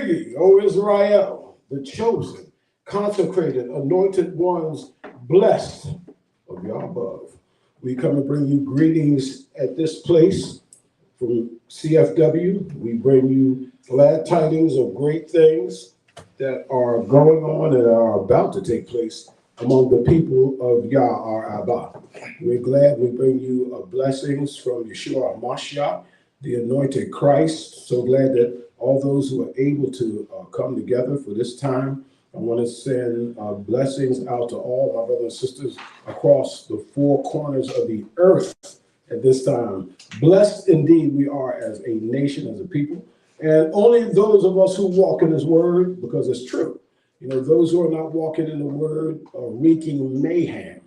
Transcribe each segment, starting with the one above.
ye, O Israel, the chosen, consecrated, anointed ones, blessed of Yah above. We come and bring you greetings at this place from CFW. We bring you glad tidings of great things that are going on and are about to take place among the people of Yah, our Abba. We're glad we bring you blessings from Yeshua HaMashiach, the anointed Christ. So glad that all those who are able to come together for this time. I want to send blessings out to all my brothers and sisters across the four corners of the earth at this time. Blessed indeed we are as a nation, as a people, and only those of us who walk in his word, because it's true. You know, those who are not walking in the word are wreaking mayhem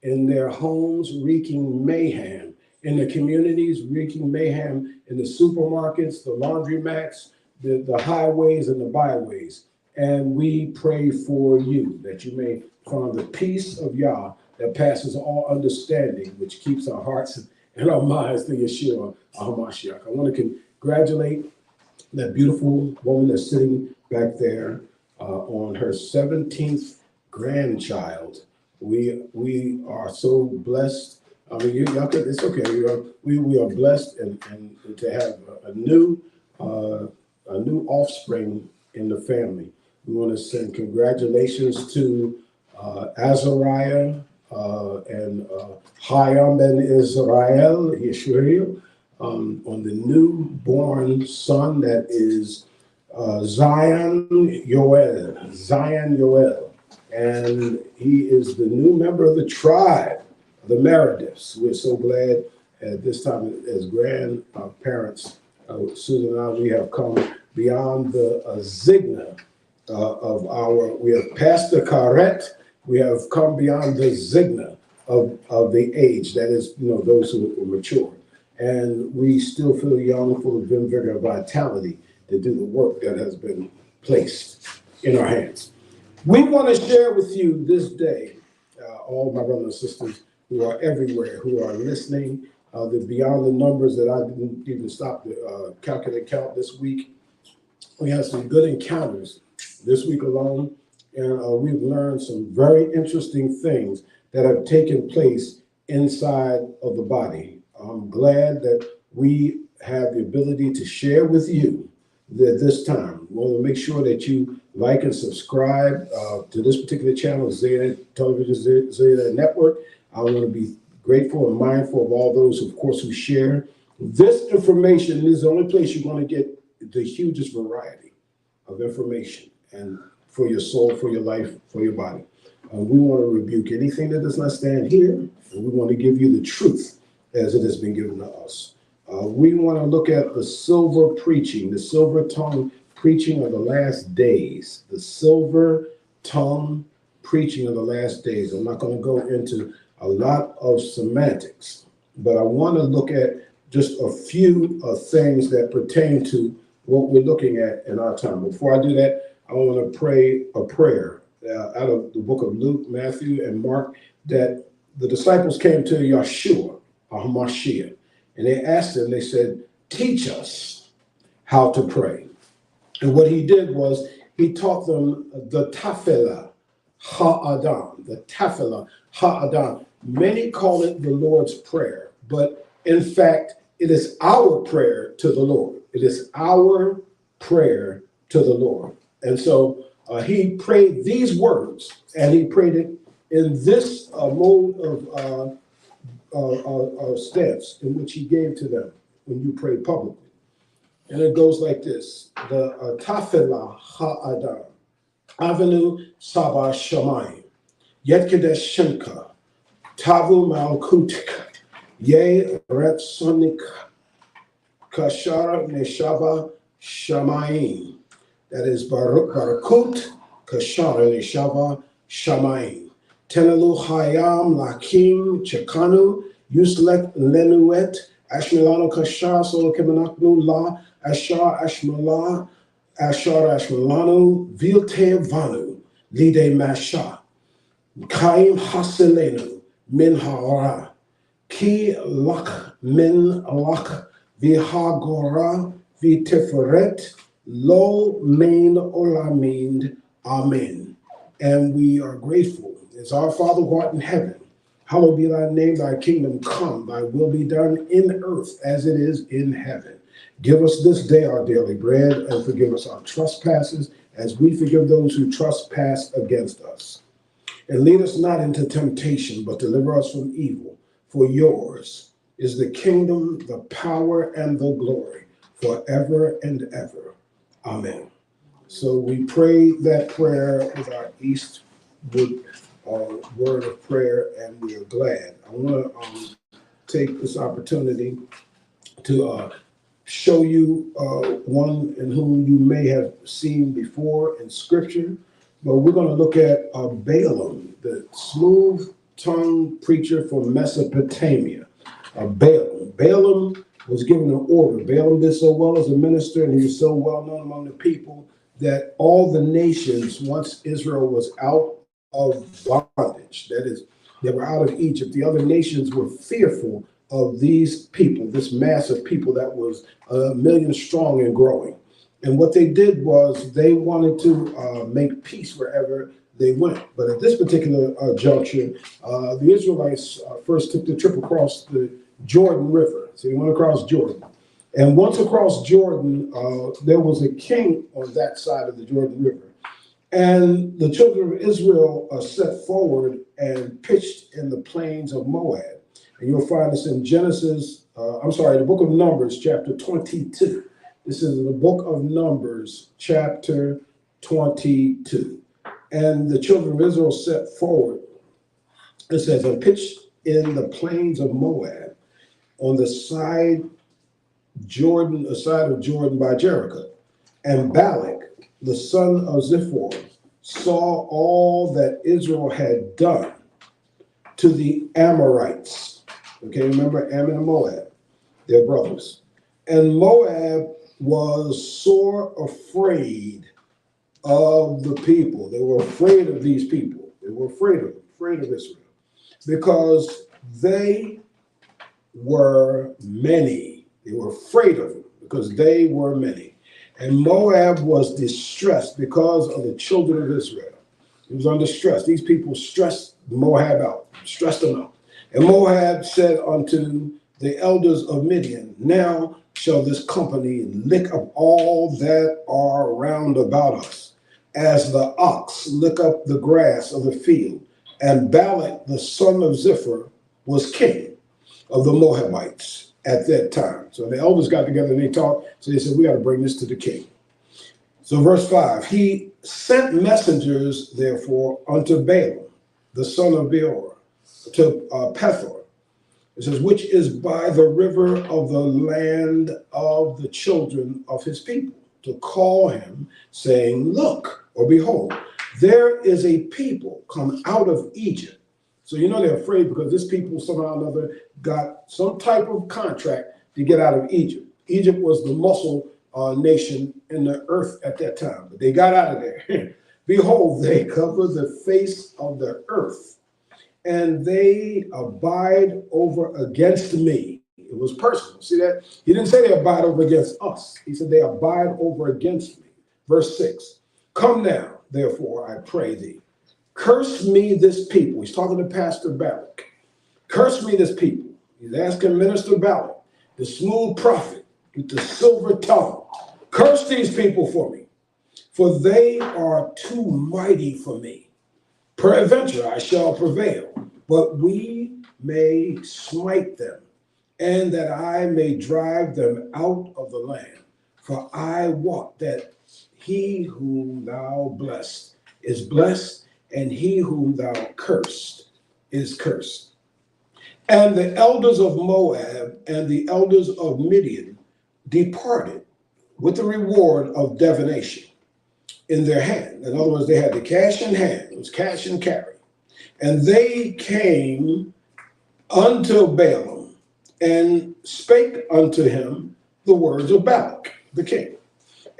in their homes, wreaking mayhem in the communities, wreaking mayhem in the supermarkets, the laundromats, the highways and the byways. And we pray for you that you may find the peace of Yah that passes all understanding, which keeps our hearts and our minds through Yeshua HaMashiach. I want to congratulate that beautiful woman that's sitting back there on her 17th grandchild. We are so blessed. I mean, it's okay. We are blessed and to have a new offspring in the family. We want to send congratulations to Azariah and Hayam ben Israel, Yeshua, on the newborn son that is Zion Yoel. And he is the new member of the tribe, the Merediths. We're so glad at this time as grandparents, Susan and I, we have come beyond the zigna we have passed the karet, we have come beyond the zigna of the age, that is, those who are mature. And we still feel young, full of vim, vigor, and vitality to do the work that has been placed in our hands. We want to share with you this day, all my brothers and sisters who are everywhere, who are listening, beyond the numbers that I didn't even stop to count this week. We had some good encounters this week alone, and we've learned some very interesting things that have taken place inside of the body. I'm glad that we have the ability to share with you at this time. We want to make sure that you like and subscribe to this particular channel, Zayda Television, Zayda Network. I want to be grateful and mindful of all those, of course, who share. This information is the only place you're going to get the hugest variety of information, and for your soul, for your life, for your body. We want to rebuke anything that does not stand here, and we want to give you the truth as it has been given to us. We want to look at the silver preaching, the silver tongue preaching of the last days, the silver tongue preaching of the last days. I'm not going to go into a lot of semantics, but I want to look at just a few things that pertain to what we're looking at in our time. Before I do that, I want to pray a prayer out of the book of Luke, Matthew, and Mark, that the disciples came to Yeshua HaMashiach, and they asked him, they said, teach us how to pray. And what he did was he taught them the Tefillah Ha'adam, the Tefillah Ha'adam. Many call it the Lord's Prayer, but in fact, it is our prayer to the Lord. It is our prayer to the Lord. And so he prayed these words, and he prayed it in this mode of stance in which he gave to them when you pray publicly. And it goes like this: the Tefillah Ha'adam, Avenu Saba Shamayim, Yet Kadesh Shinka, Tavu Malkutika, Ye Retsonika, Kashara Neshava Shamayim. That is Barakut, Kashara Neshava Shamayim. Tenelu Hayam Lakim Chekanu, Yuslek Lenuet, Ashmelano Kashar, Solo Kemanaknu La, Ashar Ashmala, Ashar Ashmelano, Vilte Vanu, Lide Masha, Kaim Haselenu, Min Hara, Ki Lak Min Lak, Vihagora, Vitiferet, Lo mein olamid, amen. And we are grateful. It's our Father who art in heaven. Hallowed be thy name, thy kingdom come, thy will be done in earth as it is in heaven. Give us this day our daily bread, and forgive us our trespasses, as we forgive those who trespass against us. And lead us not into temptation, but deliver us from evil. For yours is the kingdom, the power, and the glory, forever and ever. Amen. So we pray that prayer with our Eastwood word of prayer, and we are glad. I want to take this opportunity to show you one in whom you may have seen before in Scripture, but we're going to look at Balaam, the smooth-tongued preacher from Mesopotamia. Balaam was given an order. Balaam did so well as a minister, and he was so well known among the people that all the nations, once Israel was out of bondage, that is, they were out of Egypt, the other nations were fearful of these people, this mass of people that was 1 million strong and growing. And what they did was they wanted to make peace wherever they went. But at this particular juncture, the Israelites first took the trip across the Jordan River. So they went across Jordan. And once across Jordan, there was a king on that side of the Jordan River. And the children of Israel set forward and pitched in the plains of Moab. And you'll find this in the book of Numbers, chapter 22. This is the book of Numbers, chapter 22. And the children of Israel set forward, it says, and pitched in the plains of Moab on the side of Jordan by Jericho. And Balak, the son of Ziphor, saw all that Israel had done to the Amorites. Okay, remember Ammon and Moab, their brothers. And Moab was sore afraid of the people. They were afraid of these people. They were afraid of Israel, because they were many. They were afraid of them because they were many. And Moab was distressed because of the children of Israel. He was under stress. These people stressed Moab out, stressed them out. And Moab said unto the elders of Midian, now shall this company lick up all that are round about us, as the ox lick up the grass of the field. And Balak, the son of Ziphor, was king of the Moabites at that time. So the elders got together and they talked. So they said, we got to bring this to the king. So verse 5, he sent messengers, therefore, unto Balaam, the son of Beor, to Pethor. It says, which is by the river of the land of the children of his people, to call him, saying, look, or behold, there is a people come out of Egypt. So you know they're afraid because this people somehow or another got some type of contract to get out of Egypt. Egypt was the muscle nation in the earth at that time, but they got out of there. Behold, they cover the face of the earth, and they abide over against me. It was personal. See that? He didn't say they abide over against us. He said they abide over against me. Verse 6, come now, therefore, I pray thee, curse me this people. He's talking to Pastor Balak. Curse me this people. He's asking Minister Balak, the smooth prophet with the silver tongue, curse these people for me, for they are too mighty for me. Peradventure I shall prevail, but we may smite them, and that I may drive them out of the land. For I wot that he whom thou blessed is blessed, and he whom thou cursed is cursed. And the elders of Moab and the elders of Midian departed with the reward of divination in their hand. In other words, they had the cash in hand. It was cash and carry. And they came unto Balaam and spake unto him the words of Balak, the king.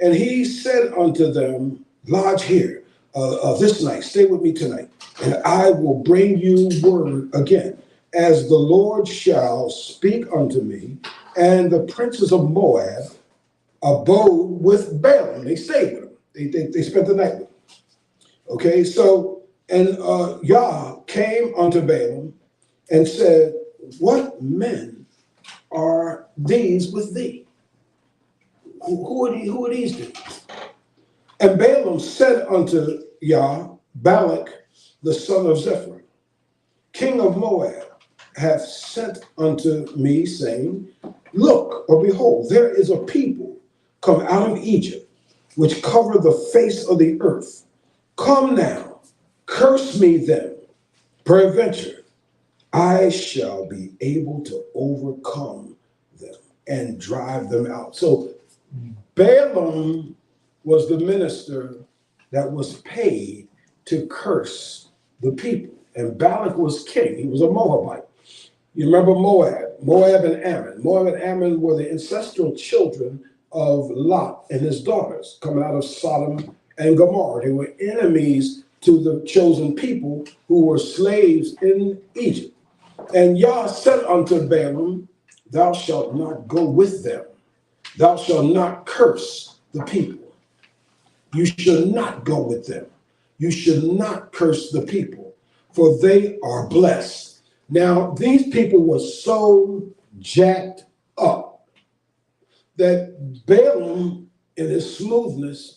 And he said unto them, lodge here this night, stay with me tonight, and I will bring you word again, as the Lord shall speak unto me. And the princes of Moab abode with Balaam. They stayed with him. They spent the night with him. Okay, so, and Yah came unto Balaam and said, what men are these with thee? Who are these things? And Balaam said unto Yah, Balak, the son of Zephyr, king of Moab, hath sent unto me, saying, look, or behold, there is a people come out of Egypt, which cover the face of the earth. Come now, curse me them. Peradventure, I shall be able to overcome them and drive them out. So Balaam was the minister that was paid to curse the people. And Balak was king. He was a Moabite. You remember Moab and Ammon. Moab and Ammon were the ancestral children of Lot and his daughters coming out of Sodom and Gomorrah. They were enemies to the chosen people who were slaves in Egypt. And Yah said unto Balaam, thou shalt not go with them. Thou shalt not curse the people. You should not go with them. You should not curse the people, for they are blessed. Now, these people were so jacked up that Balaam, in his smoothness,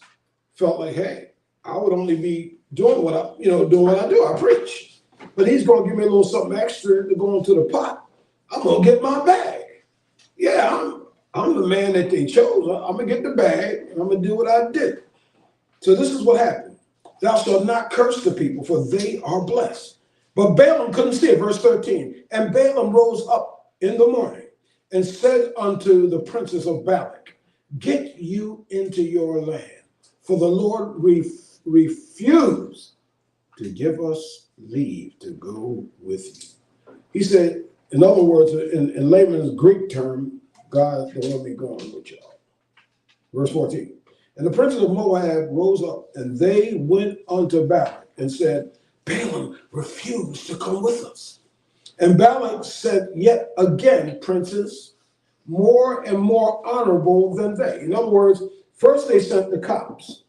felt like, hey, I would only be doing what I do. I preach. But he's going to give me a little something extra to go into the pot. I'm going to get my bag. Yeah, I'm the man that they chose. I'm going to get the bag, and I'm going to do what I did. So this is what happened. Thou shalt not curse the people, for they are blessed. But Balaam couldn't see it. Verse 13. And Balaam rose up in the morning and said unto the princes of Balak, get you into your land, for the Lord refused to give us leave to go with you. He said, in other words, in layman's Greek term, God don't want me going with y'all. Verse 14. And the princes of Moab rose up, and they went unto Balak and said, Balaam refused to come with us. And Balak said, yet again, princes, more and more honorable than they. In other words, first they sent the cops.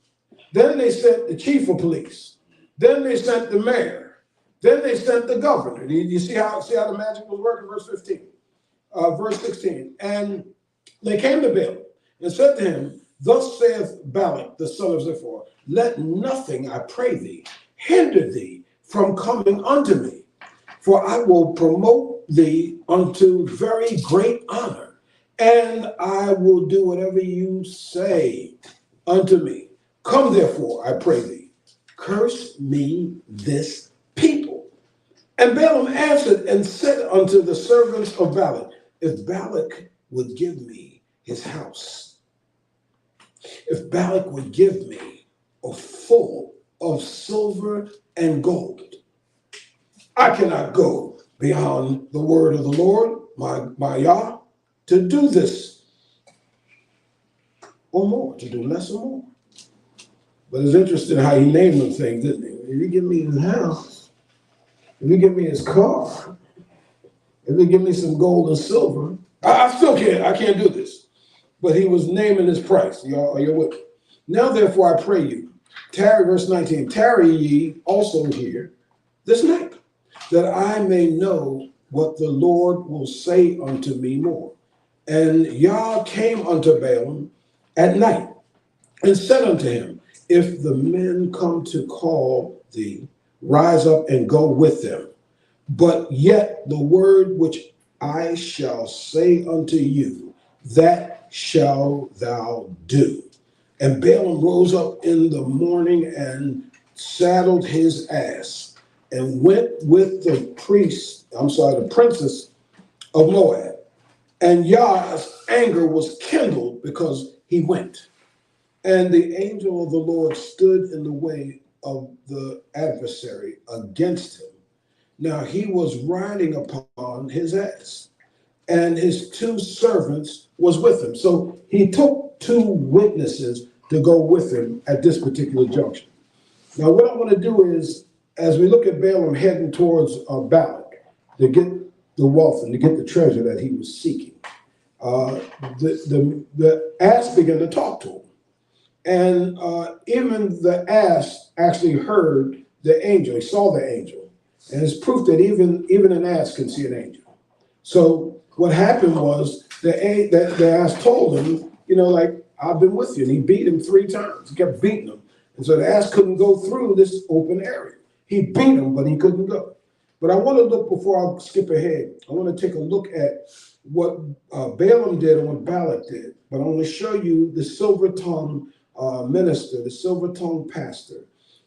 Then they sent the chief of police. Then they sent the mayor. Then they sent the governor. You see how the magic was working? Verse 15. Verse 16. And they came to Balaam and said to him, thus saith Balak, the son of Zippor, let nothing, I pray thee, hinder thee from coming unto me, for I will promote thee unto very great honor, and I will do whatever you say unto me. Come therefore, I pray thee, curse me this people. And Balaam answered and said unto the servants of Balak, if Balak would give me his house, if Balak would give me a full of silver and gold, I cannot go beyond the word of the Lord, my Yah, to do this or more, to do less or more. But it's interesting how he named them things, didn't he? If you give me his house, if you give me his car, if you give me some gold and silver, I still can't. I can't do this. But he was naming his price. Are you with me? Now, therefore, I pray you, tarry, verse 19, tarry ye also here this night, that I may know what the Lord will say unto me more. And Yah came unto Balaam at night and said unto him, if the men come to call thee, rise up and go with them. But yet the word which I shall say unto you, that shall thou do. And Balaam rose up in the morning and saddled his ass and went with the princes of Moab. And Yah's anger was kindled because he went. And the angel of the Lord stood in the way of the adversary against him. Now he was riding upon his ass, and his two servants was with him. So he took two witnesses to go with him at this particular junction. Now what I want to do is, as we look at Balaam heading towards Balak to get the wealth and to get the treasure that he was seeking, the ass began to talk to him. And even the ass actually heard the angel. He saw the angel. And it's proof that even an ass can see an angel. So what happened was the ass told him, like, I've been with you. And he beat him 3 times. He kept beating him. And so the ass couldn't go through this open area. He beat him, but he couldn't go. But I want to look, before I skip ahead, I want to take a look at what Balaam did and what Balak did. But I want to show you the silver-tongued minister, the silver-tongued pastor,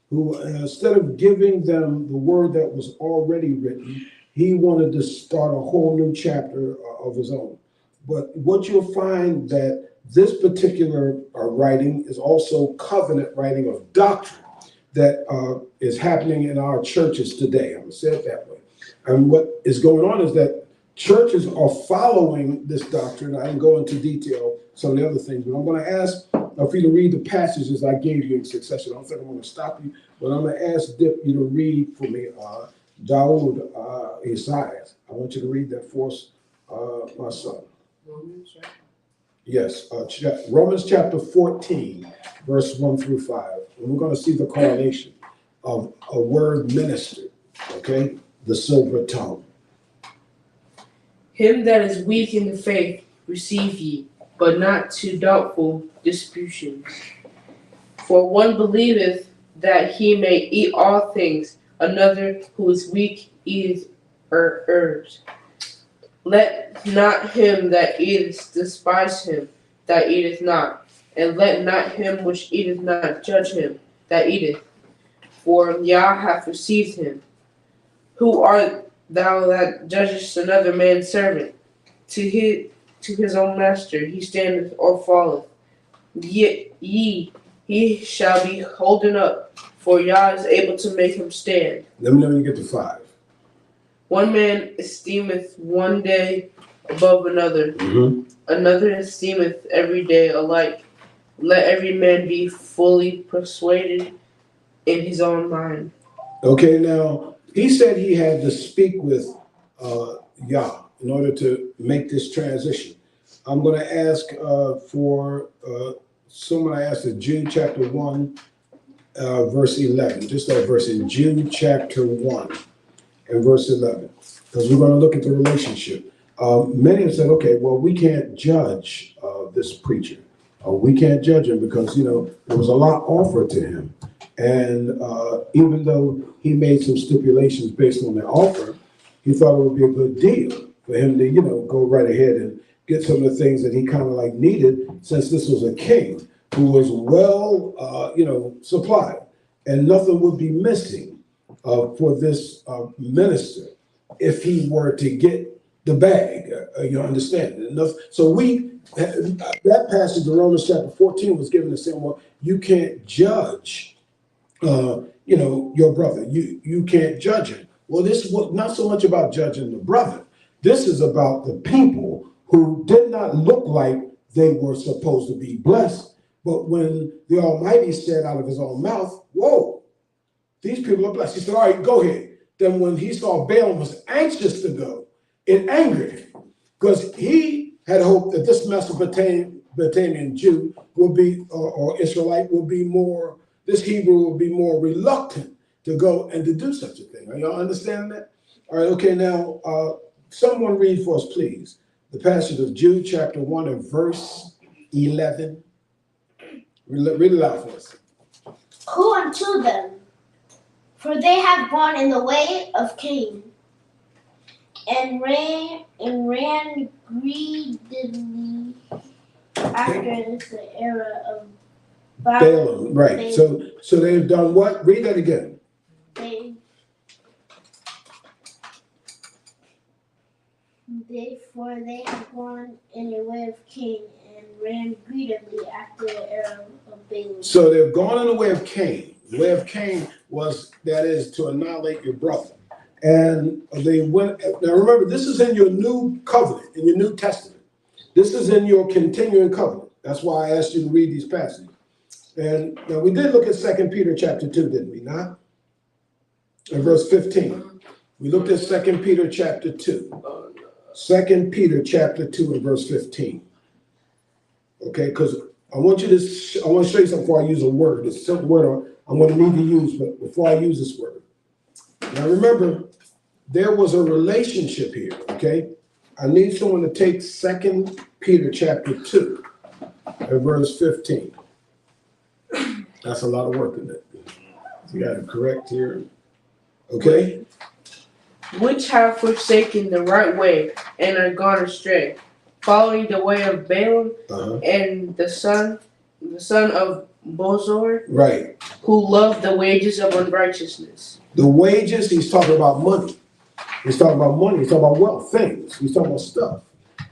who instead of giving them the word that was already written, he wanted to start a whole new chapter of his own. But what you'll find that this particular writing is also covenant writing of doctrine that is happening in our churches today. I'm going to say it that way. And what is going on is that churches are following this doctrine. I didn't go into detail some of the other things, but I'm going to ask for you to read the passages I gave you in succession. I don't think I'm going to stop you, but I'm going to ask you to read for me Dawood Isaiah. I want you to read that for us, my son. Yes, Romans chapter 14, verse 1 through 5. And we're going to see the correlation of a word ministered, okay? The silver tongue. Him that is weak in the faith receive ye, but not to doubtful disputations. For one believeth that he may eat all things, another who is weak eateth herbs. Let not him that eateth despise him that eateth not, and let not him which eateth not judge him that eateth, for Yah hath received him. Who art thou that judgest another man's servant? To his own master he standeth or falleth. He shall be holden up, for Yah is able to make him stand. Let me know when you get to 5. One man esteemeth one day above another, another esteemeth every day alike. Let every man be fully persuaded in his own mind. Okay, now, he said he had to speak with Yah in order to make this transition. I'm going to ask for someone. I asked in Jude chapter 1, verse 11, just that verse in Jude chapter 1 and verse 11, because we're going to look at the relationship. Many have said, okay, well, we can't judge this preacher. We can't judge him because, there was a lot offered to him. And even though he made some stipulations based on the offer, he thought it would be a good deal for him to, go right ahead and get some of the things that he kind of like needed, since this was a king who was well, supplied, and nothing would be missing for this minister if he were to get the bag. You understand? Enough. So that passage of Romans chapter 14 was given the same, well, you can't judge your brother. You can't judge him. Well, this was not so much about judging the brother. This is about the people who did not look like they were supposed to be blessed. But when the Almighty said out of his own mouth, whoa, these people are blessed. He said, all right, go ahead. Then when he saw Balaam was anxious to go, it angered him, because he had hoped that this Mesopotamian Jew will be, or Israelite will be more, this Hebrew will be more reluctant to go and to do such a thing. Are y'all understanding that? All right, okay, now, someone read for us, please, the passage of Jude chapter 1 and verse 11. Read it out for us. Who unto them? For they have gone in the way of Cain, and ran greedily after the era of Balaam. Right. So they've done what? Read that again. For they have gone in the way of Cain and ran greedily after the era of Balaam. So they've gone in the way of Cain. The way of Cain was, that is, to annihilate your brother. And they went. Now remember, this is in your new covenant, in your New Testament. This is in your continuing covenant. That's why I asked you to read these passages. And now we did look at 2 Peter chapter 2, didn't we not? In verse 15. We looked at 2 Peter chapter 2. 2 Peter chapter 2 and verse 15. Okay, because I want to show you something before I use a word. It's a simple word I'm going to need to use, but before I use this word. Now remember, there was a relationship here, okay? I need someone to take 2 Peter chapter 2 and verse 15. That's a lot of work, isn't it? So you got to correct here. Okay? Which have forsaken the right way and are gone astray, following the way of Balaam and the son of Bozor, Right. who loved the wages of unrighteousness. The wages, he's talking about money. He's talking about money. He's talking about wealth, things. He's talking about stuff.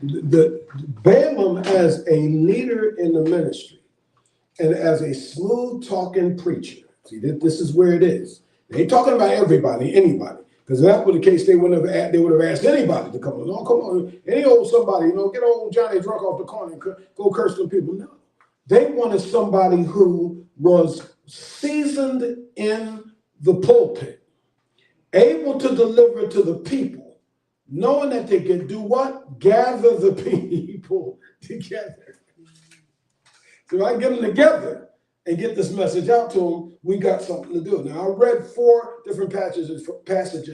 The Balaam as a leader in the ministry and as a smooth talking preacher. See, this is where it is. They ain't talking about everybody, anybody. Because if that were the case, they would have asked anybody to come on. No, come on, any old somebody, get old Johnny drunk off the corner and go curse them people. No, they wanted somebody who was seasoned in the pulpit, able to deliver to the people, knowing that they can do what? Gather the people together. So I get them together and get this message out to them, we got something to do. Now, I read 4 different passages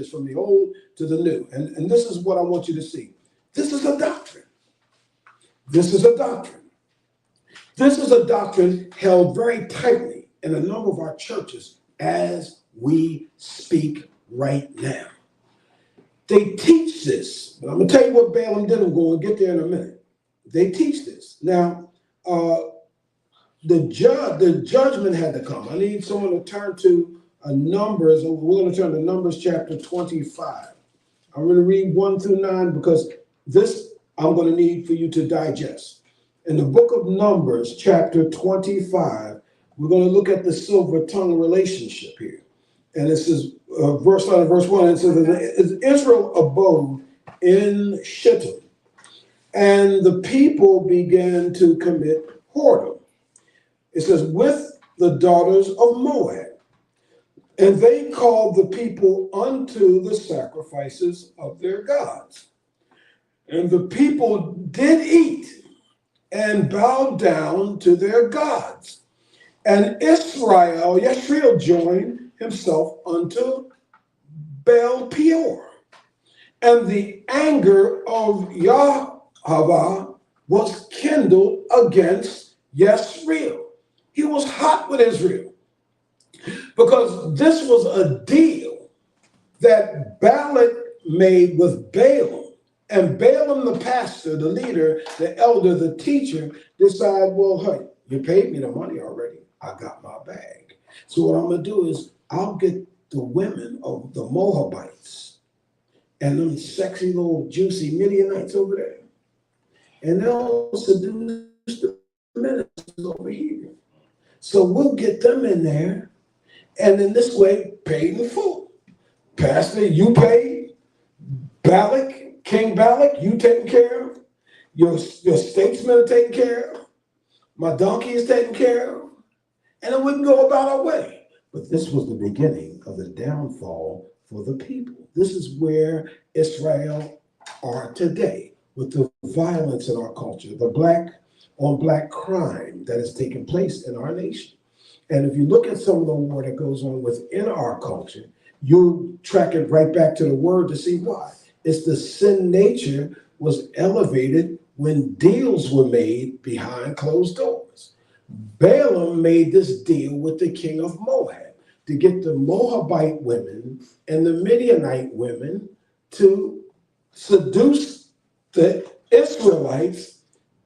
from the Old to the New, and this is what I want you to see. This is a doctrine. This is a doctrine. This is a doctrine held very tightly in a number of our churches as we speak right now. They teach this. But I'm going to tell you what Balaam did. I'm going to get there in a minute. They teach this. Now, the judgment had to come. I need someone to turn to Numbers. We're going to turn to Numbers chapter 25. I'm going to read 1 through 9 because this I'm going to need for you to digest. In the book of Numbers chapter 25, we're going to look at the silver tongue relationship here. And this is verse 1. It says, Israel abode in Shittim, and the people began to commit whoredom. It says, with the daughters of Moab. And they called the people unto the sacrifices of their gods. And the people did eat and bowed down to their gods. And Yisrael joined himself unto Baal Peor. And the anger of Yahweh was kindled against Yisrael. He was hot with Israel because this was a deal that Balak made with Balaam. And Balaam, the pastor, the leader, the elder, the teacher, decide, well, hey, you paid me the money already. I got my bag. So what I'm going to do is I'll get the women of the Moabites and them sexy little juicy Midianites over there. And they'll seduce the ministers over here. So we'll get them in there, and in this way, paid in full. Pastor, you paid. Balak, King Balak, you taken care of. Your statesmen are taken care of. My donkey is taken care of. And then we can go about our way. But this was the beginning of the downfall for the people. This is where Israel are today, with the violence in our culture, the black on black crime that is taking place in our nation. And if you look at some of the war that goes on within our culture, you track it right back to the word to see why. It's the sin nature was elevated when deals were made behind closed doors. Balaam made this deal with the king of Moab to get the Moabite women and the Midianite women to seduce the Israelites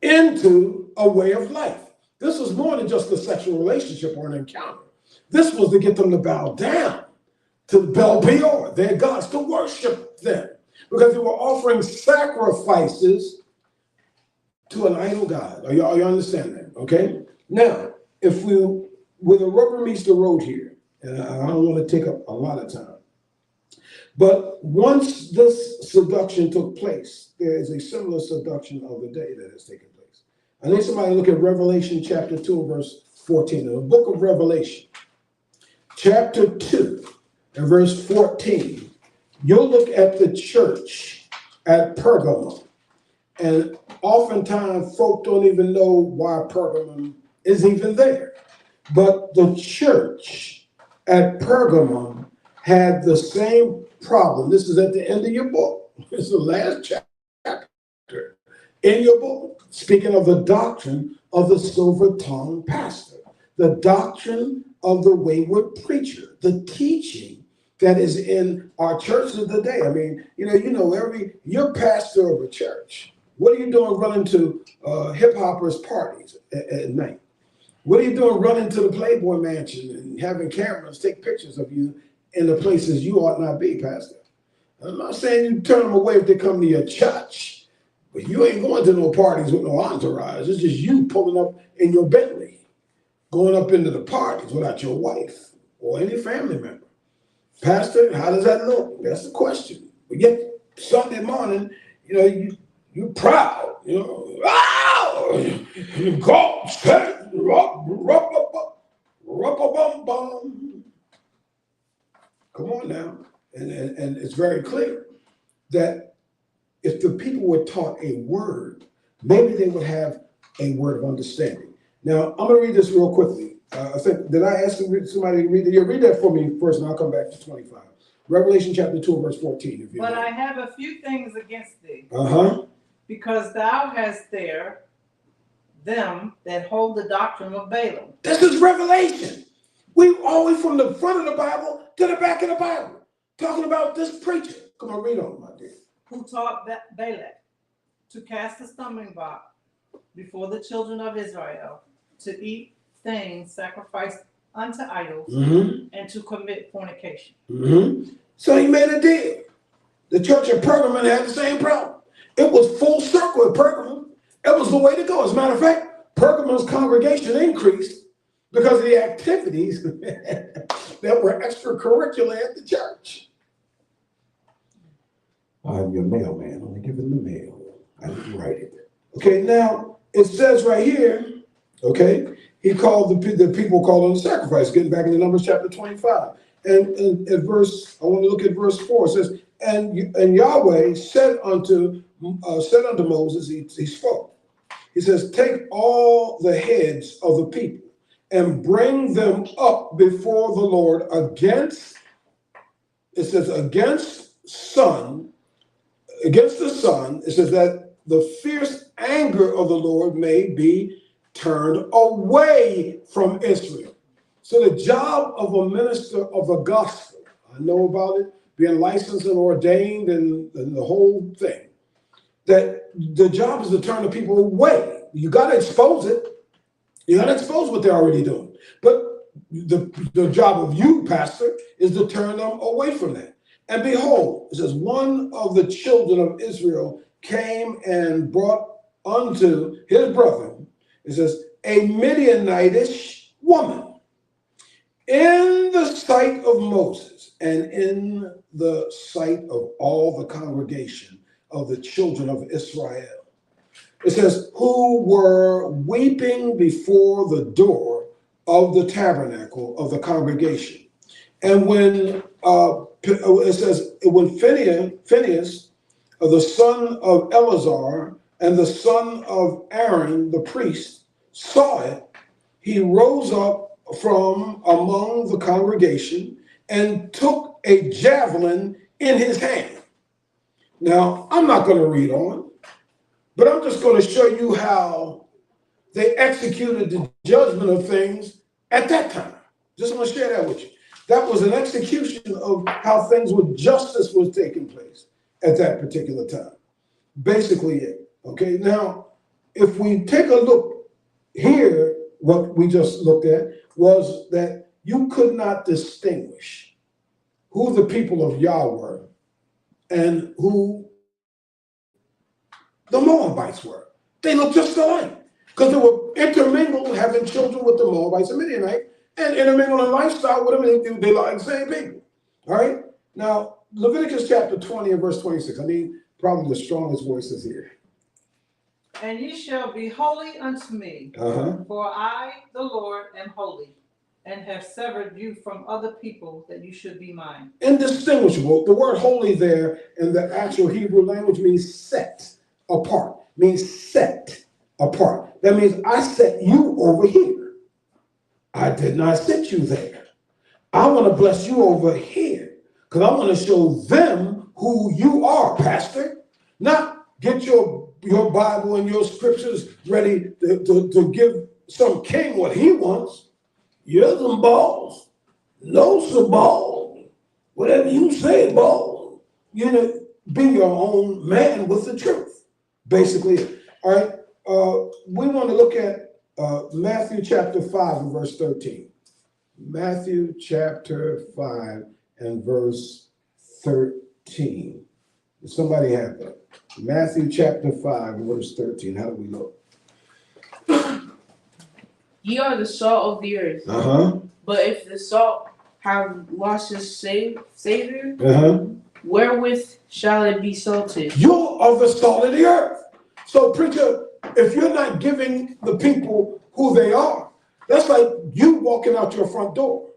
into a way of life. This was more than just a sexual relationship or an encounter. This was to get them to bow down to Baal Peor, their gods, to worship them, because they were offering sacrifices to an idol god. Are you understand that? Okay. Now, if where the rubber meets the road here, and I don't want to take up a lot of time, but once this seduction took place, there is a similar seduction of the day that has taken place. I need somebody to look at Revelation chapter 2, verse 14. In the book of Revelation, chapter 2 and verse 14, you'll look at the church at Pergamum. And oftentimes folk don't even know why Pergamum is even there. But the church at Pergamum had the same problem. This is at the end of your book. This is the last chapter in your book, speaking of the doctrine of the silver-tongued pastor, the doctrine of the wayward preacher, the teaching that is in our churches today. I mean, you're pastor of a church. What are you doing running to hip hoppers parties at night? What are you doing running to the Playboy Mansion and having cameras take pictures of you in the places you ought not be, Pastor? I'm not saying you turn them away if they come to your church, but you ain't going to no parties with no entourage. It's just you pulling up in your Bentley, going up into the parties without your wife or any family member. Pastor, how does that look? That's the question. But yet Sunday morning, you're proud. God said, bum. Come on now. And it's very clear that if the people were taught a word, maybe they would have a word of understanding. Now, I'm going to read this real quickly. Did I ask somebody to read it? Yeah, read that for me first, and I'll come back to 25. Revelation chapter 2, verse 14. But I have a few things against thee. Because thou hast there them that hold the doctrine of Balaam. This is Revelation. We always from the front of the Bible to the back of the Bible, talking about this preacher. Come on, read on, my dear. Who taught Balak to cast a stumbling block before the children of Israel, to eat things sacrificed unto idols, and to commit fornication. So he made a deal. The church of Pergamum had the same problem. It was full circle at Pergamum. It was the way to go. As a matter of fact, Pergamum's congregation increased because of the activities that were extracurricular at the church. I'm your mailman. Only giving the mail. I didn't write it. Okay, now it says right here, okay, he called the people called on the sacrifice, getting back into Numbers chapter 25. And at I want to look at verse 4. It says, and Yahweh said unto Moses, he spoke. He says, take all the heads of the people and bring them up before the Lord against the sun. It says that the fierce anger of the Lord may be turned away from Israel. So the job of a minister of the gospel, I know about it, being licensed and ordained and the whole thing, that the job is to turn the people away. You got to expose it. You got to expose what they're already doing. But the job of you, pastor, is to turn them away from that. And behold, it says, one of the children of Israel came and brought unto his brother, it says, a Midianitish woman, in the sight of Moses and in the sight of all the congregation of the children of Israel. It says, who were weeping before the door of the tabernacle of the congregation. And when it says, when Phinehas, the son of Eleazar, and the son of Aaron, the priest, saw it, he rose up from among the congregation and took a javelin in his hand. Now, I'm not going to read on, but I'm just going to show you how they executed the judgment of things at that time. Just want to share that with you. That was an execution of how things with justice was taking place at that particular time. Basically it. Okay, now, if we take a look here, what we just looked at was that you could not distinguish who the people of Yah were and who the Moabites were. They looked just alike because they were intermingled, having children with the Moabites and Midianites, and intermingled in lifestyle with them. They like the same people. All right? Now, Leviticus chapter 20 and verse 26. I need probably the strongest voices here. And ye shall be holy unto me, for I, the Lord, am holy. and have severed you from other people that you should be mine. Indistinguishable. The word holy there in the actual Hebrew language means set apart, means set apart. That means I set you over here. I did not set you there. I want to bless you over here because I want to show them who you are, Pastor. Not get your Bible and your scriptures ready to give some king what he wants. You're some balls. No, some balls. Whatever you say, balls. You know, be your own man with the truth. Basically, all right. We want to look at Matthew chapter 5 and verse 13. Matthew chapter 5 and verse 13. Does somebody have that? Matthew chapter 5 and verse 13. How do we look? Ye are the salt of the earth. But if the salt have lost its savor, wherewith shall it be salted? You are the salt of the earth. So, preacher, if you're not giving the people who they are, that's like you walking out your front door,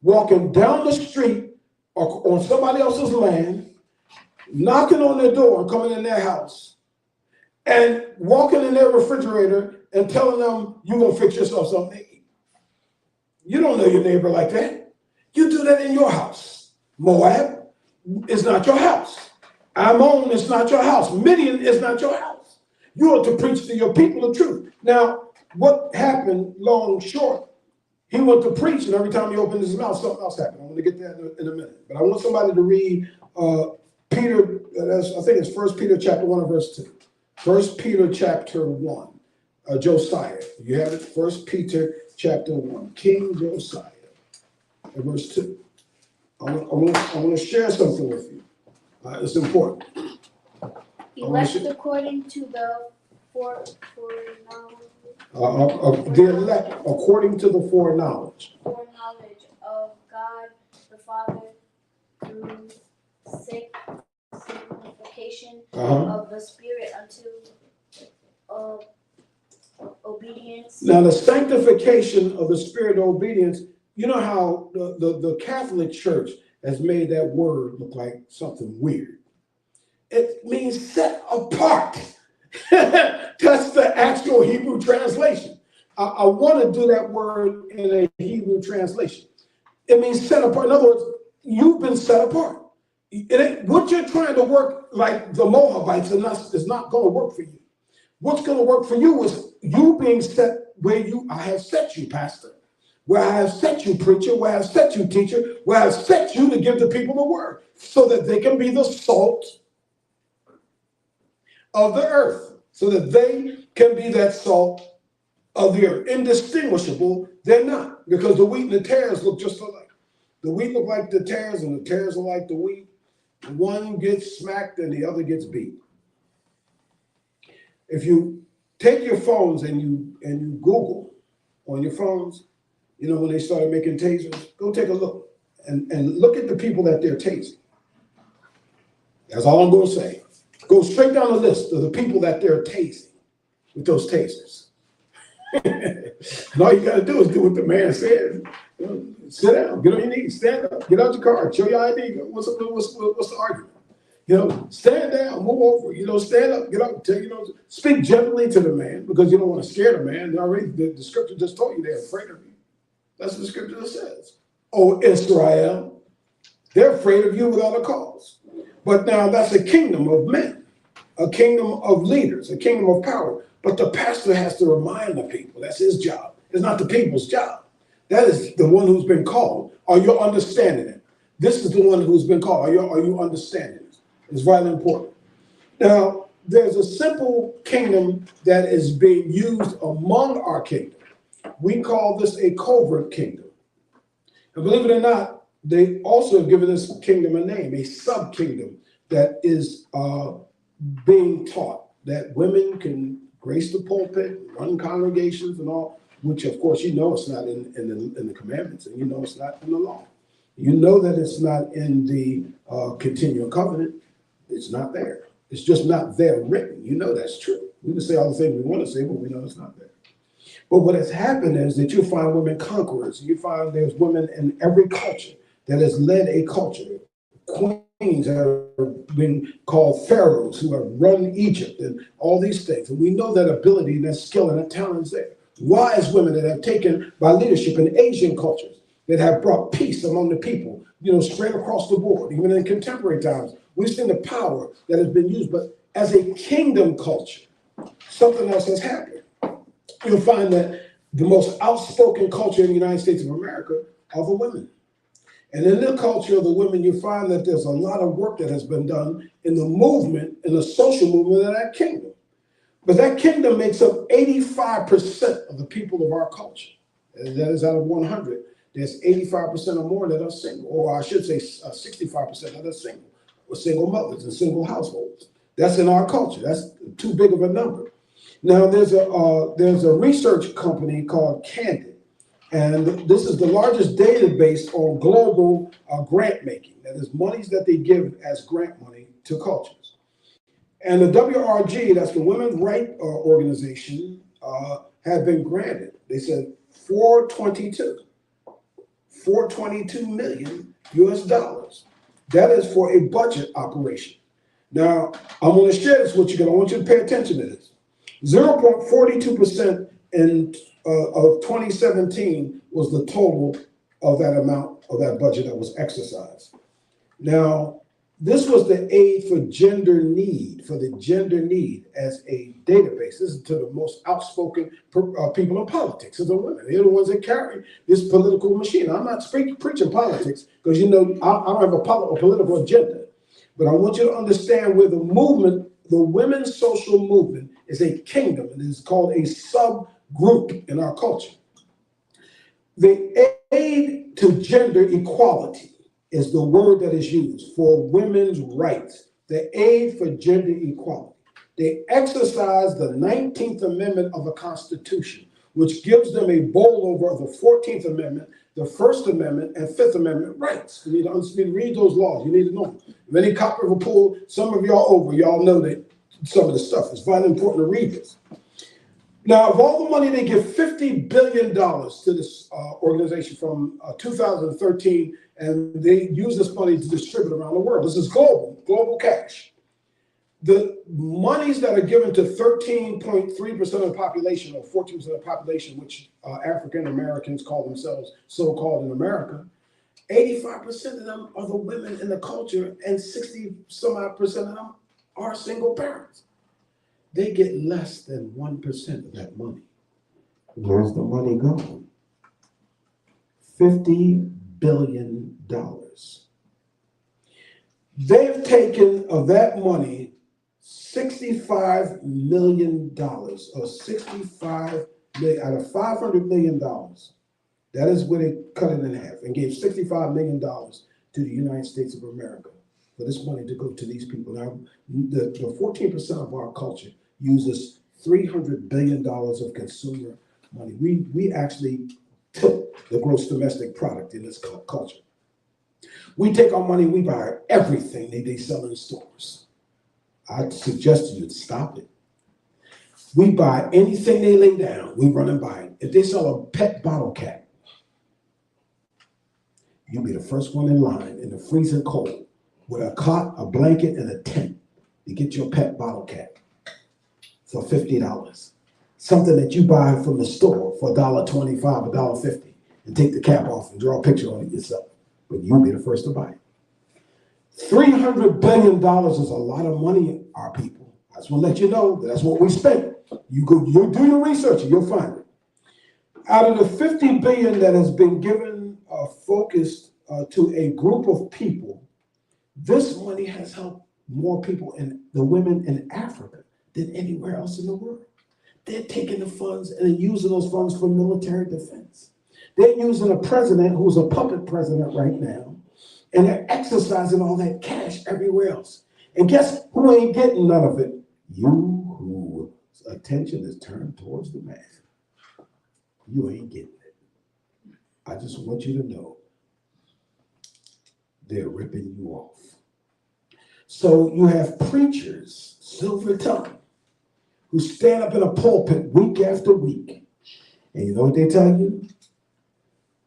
walking down the street or on somebody else's land, knocking on their door and coming in their house, and walking in their refrigerator and telling them you're going to fix yourself something to eat. You don't know your neighbor like that. You do that in your house. Moab is not your house. Ammon is not your house. Midian is not your house. You are to preach to your people the truth. Now, what happened, long short, he went to preach, and every time he opened his mouth, something else happened. I'm going to get that in a minute. But I want somebody to read Peter, I think it's 1 Peter chapter 1 and verse 2. 1 Peter chapter 1, Josiah. You have it, 1 Peter chapter 1, King Josiah, and verse 2. I want to share something with you. It's important. Elect according to the foreknowledge. The elect according to the foreknowledge. Foreknowledge of God the Father through sanctification of the Spirit unto obedience. Now, the sanctification of the Spirit of obedience, you know how the Catholic Church has made that word look like something weird. It means set apart. That's the actual Hebrew translation. I want to do that word in a Hebrew translation. It means set apart. In other words, you've been set apart. What you're trying to work like the Moabites is not going to work for you. What's going to work for you is you being set where I have set you, pastor, where I have set you, preacher, where I have set you, teacher, where I have set you to give the people the word so that they can be the salt of the earth, so that they can be that salt of the earth. Indistinguishable, they're not, because the wheat and the tares look just alike. The wheat look like the tares, and the tares are like the wheat. One gets smacked and the other gets beat. If you take your phones and you Google on your phones, you know, when they started making tasers, go take a look and look at the people that they're tasing. That's all I'm going to say. Go straight down the list of the people that they're tasing with those tasers. And all you got to do is do what the man says. You know, sit down, get on your knees, stand up, get out your car, show your ID. What's the argument? You know, stand down, move over. You know, stand up, get up, speak gently to the man because you don't want to scare the man. Already, the scripture just told you they're afraid of you. That's what the scripture that says. Oh, Israel, they're afraid of you without a cause. But now that's a kingdom of men, a kingdom of leaders, a kingdom of power. But the pastor has to remind the people. That's his job. It's not the people's job. That is the one who's been called. Are you understanding it? This is the one who's been called. Are you understanding it? It's vitally important. Now, there's a simple kingdom that is being used among our kingdom. We call this a covert kingdom. And believe it or not, they also have given this kingdom a name, a sub-kingdom that is being taught that women can grace the pulpit, run congregations and all, which of course you know it's not in the commandments, and you know it's not in the law. You know that it's not in the continual covenant. It's not there. It's just not there written. You know that's true. We can say all the things we want to say, but we know it's not there. But what has happened is that you find women conquerors. You find there's women in every culture that has led a culture. Queens that have been called pharaohs who have run Egypt and all these things. And we know that ability and that skill and that talent is there. Wise women that have taken by leadership in Asian cultures that have brought peace among the people, straight across the board. Even in contemporary times, we've seen the power that has been used. But as a kingdom culture, something else has happened. You'll find that the most outspoken culture in the United States of America are the women. And in the culture of the women, you find that there's a lot of work that has been done in the movement, in the social movement of that kingdom. But that kingdom makes up 85% of the people of our culture. And that is out of 100. There's 85% or more that are single, or I should say 65% that are single, or single mothers and single households. That's in our culture. That's too big of a number. Now, there's a research company called CANT. And this is the largest database on global grant making. That is monies that they give as grant money to cultures. And the WRG, that's the Women's Rights Organization, have been granted. They said 422 million US dollars. That is for a budget operation. Now, I'm going to share this with you because I want you to pay attention to this. 0.42% of 2017 was the total of that amount of that budget that was exercised. Now, this was the aid for gender need, as a database. This is to the most outspoken people in politics, is the women. They're the ones that carry this political machine. I'm not preaching politics because, I don't have a political agenda. But I want you to understand where the movement, the women's social movement, is a kingdom. It is called a subgroup in our culture. The aid to gender equality is the word that is used for women's rights. The aid for gender equality. They exercise the 19th Amendment of the Constitution, which gives them a bowl over of the 14th Amendment, the First Amendment, and Fifth Amendment rights. You need to read those laws. You need to know them. If any copy of a pool, some of y'all over, y'all know that some of the stuff. It's very important to read this. Now, of all the money, they give $50 billion to this organization from 2013, and they use this money to distribute around the world. This is global cash. The monies that are given to 13.3% of the population, or 14% of the population, which African Americans call themselves so-called in America, 85% of them are the women in the culture, and 60-some-odd percent of them are single parents. They get less than 1% of that money. Where's the money going? $50 billion. They've taken of that money $65 million, or 65 million out of $500 million. That is where they cut it in half and gave $65 million to the United States of America for this money to go to these people. Now, the 14% of our culture uses $300 billion of consumer money. We actually took the gross domestic product in this culture. We take our money, we buy everything they sell in stores. I suggest to you to stop it. We buy anything they lay down, we run and buy it. If they sell a pet bottle cap, you'll be the first one in line in the freezing cold with a cot, a blanket, and a tent to get your pet bottle cap for $50. Something that you buy from the store for $1.25, $1.50, and take the cap off and draw a picture on it yourself. But you'll be the first to buy it. $300 billion is a lot of money, our people. I just want to let you know that's what we spent. You do your research and you'll find it. Out of the $50 billion that has been given focused to a group of people, this money has helped more people, and the women in Africa, than anywhere else in the world. They're taking the funds and using those funds for military defense. They're using a president who's a puppet president right now, and they're exercising all that cash everywhere else. And guess who ain't getting none of it? You whose attention is turned towards the man. You ain't getting it. I just want you to know they're ripping you off. So you have preachers, silver tongue, who stand up in a pulpit week after week And you know what they tell you?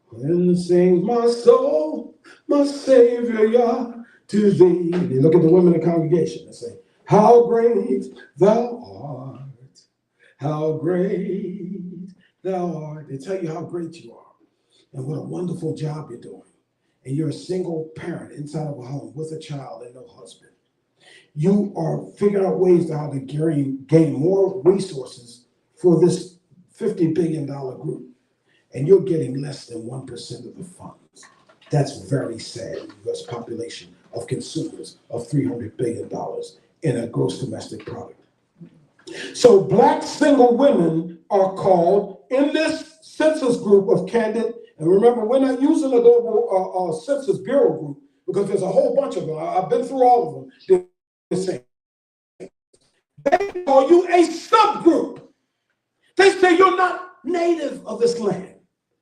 When sings my soul, my Savior, Yah, to thee. They look at the women in the congregation and say, how great thou art, how great thou art. They tell you how great you are and what a wonderful job you're doing. And you're a single parent inside of a home with a child and no husband. You are figuring out ways to how to gain more resources for this $50 billion group. And you're getting less than 1% of the funds. That's very sad. U.S. population of consumers of $300 billion in a gross domestic product. So black single women are called in this census group of candidate. And remember, we're not using the global census bureau group because there's a whole bunch of them. I've been through all of them. They're saying, they call you a subgroup. They say you're not native of this land.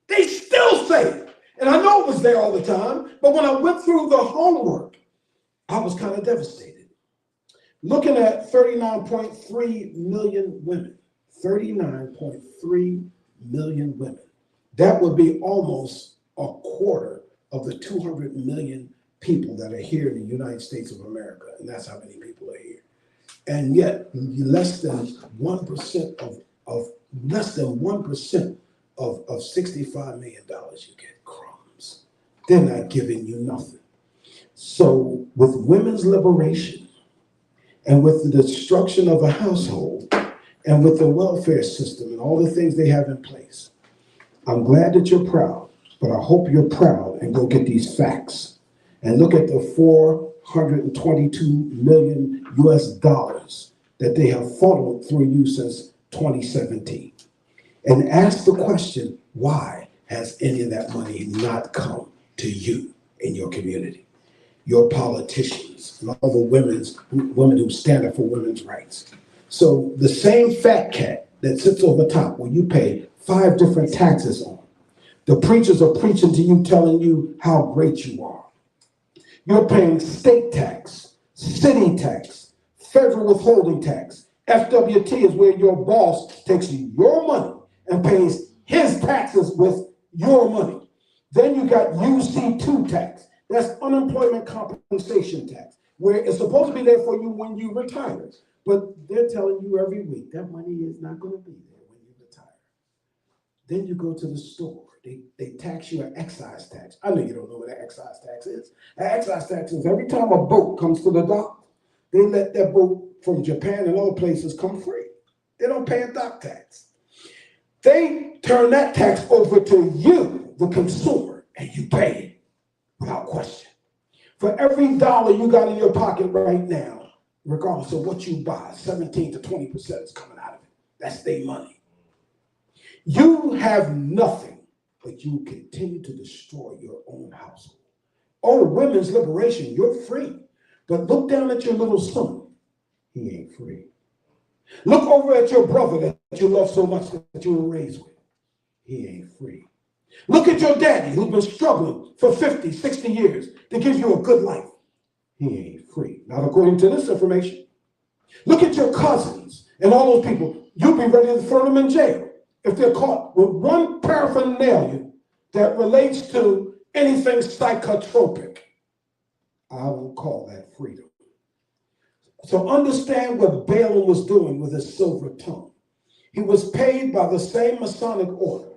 They still say it. And I know it was there all the time, but when I went through the homework, I was kind of devastated. Looking at 39.3 million women, 39.3 million women. That would be almost a quarter of the 200 million people that are here in the United States of America, and that's how many people are here. And yet, less than 1% of $65 million, you get crumbs. They're not giving you nothing. So with women's liberation and with the destruction of the household and with the welfare system and all the things they have in place, I'm glad that you're proud, but I hope you're proud and go get these facts and look at the 422 million US dollars that they have funneled through you since 2017. And ask the question, why has any of that money not come to you in your community? Your politicians and all the women who stand up for women's rights. So the same fat cat that sits over top where you pay 5 different taxes on, the preachers are preaching to you, telling you how great you are. You're paying state tax, city tax, federal withholding tax. FWT is where your boss takes your money and pays his taxes with your money. Then you got UC2 tax. That's unemployment compensation tax, where it's supposed to be there for you when you retire. But they're telling you every week that money is not going to be there when you retire. Then you go to the store. They tax you an excise tax. I know you don't know what an excise tax is. An excise tax is every time a boat comes to the dock, they let that boat from Japan and other places come free. They don't pay a dock tax. They turn that tax over to you, the consumer, and you pay it without question. For every dollar you got in your pocket right now, regardless of what you buy, 17 to 20% is coming out of it. That's their money. You have nothing, but you continue to destroy your own household. Oh, women's liberation, you're free. But look down at your little son. He ain't free. Look over at your brother that you love so much that you were raised with. He ain't free. Look at your daddy who's been struggling for 50, 60 years to give you a good life. He ain't free. Not according to this information. Look at your cousins and all those people. You'll be ready to throw them in jail if they're caught with one paraphernalia that relates to anything psychotropic. I will call that freedom. So understand what Balaam was doing with his silver tongue. He was paid by the same Masonic order.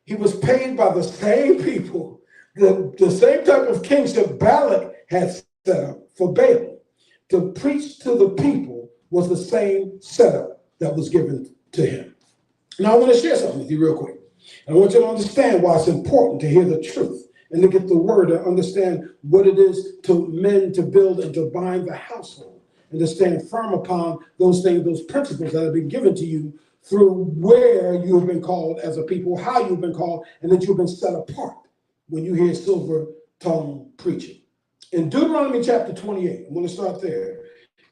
He was paid by the same people, the same type of kingship Balak had set up for Balaam. To preach to the people was the same setup that was given to him. Now I want to share something with you real quick. I want you to understand why it's important to hear the truth and to get the word and understand what it is to men to build and to bind the household and to stand firm upon those things, those principles that have been given to you through where you have been called as a people, how you've been called, and that you've been set apart when you hear silver tongue preaching. In Deuteronomy chapter 28, I'm going to start there.